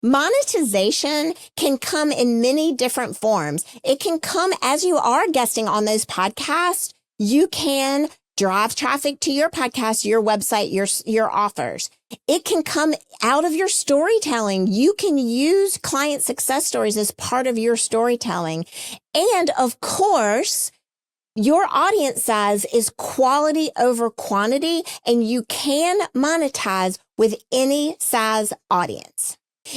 Monetization can come in many different forms. It can come as you are guesting on those podcasts. You can drive traffic to your podcast, your website, your offers. It can come out of your storytelling. You can use client success stories as part of your storytelling. And of course, your audience size is quality over quantity, and you can monetize with any size audience.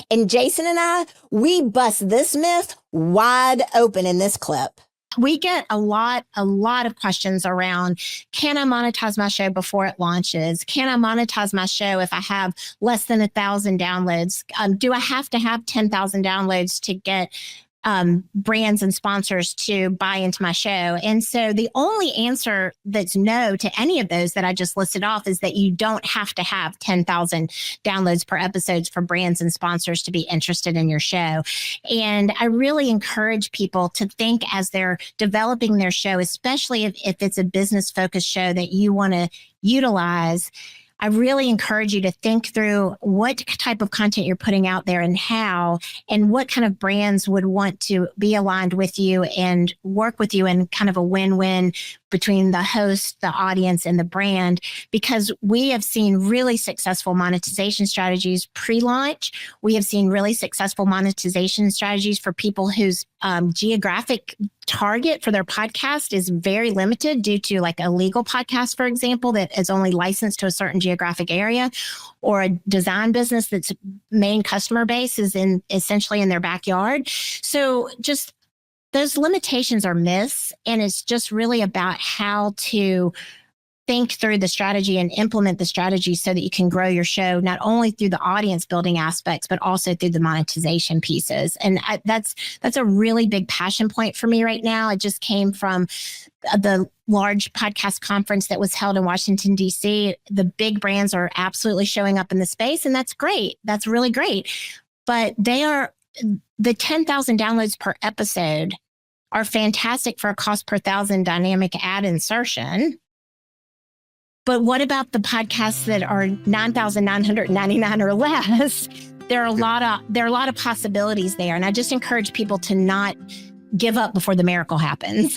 And Jason and I, we bust this myth wide open in this clip. We get a lot of questions around, can I monetize my show before it launches? Can I monetize my show if I have less than 1,000 downloads? Do I have to have 10,000 downloads to get brands and sponsors to buy into my show? And so the only answer that's no to any of those that I just listed off is that you don't have to have 10,000 downloads per episode for brands and sponsors to be interested in your show. And I really encourage people to think as they're developing their show, especially if it's a business focused show that you want to utilize. I really encourage you to think through what type of content you're putting out there and how, and what kind of brands would want to be aligned with you and work with you in kind of a win-win between the host, the audience, and the brand, because we have seen really successful monetization strategies pre-launch. We have seen really successful monetization strategies for people whose geographic target for their podcast is very limited due to like a legal podcast, for example, that is only licensed to a certain geographic area, or a design business that's main customer base is essentially in their backyard. So just those limitations are myths, and it's just really about how to think through the strategy and implement the strategy so that you can grow your show, not only through the audience building aspects, but also through the monetization pieces. And that's a really big passion point for me right now. I just came from the large podcast conference that was held in Washington, D.C. The big brands are absolutely showing up in the space, and that's great. That's really great. But the 10,000 downloads per episode are fantastic for a cost per thousand dynamic ad insertion. But what about the podcasts that are 9,999 or less? There are a lot of possibilities there. And I just encourage people to not give up before the miracle happens.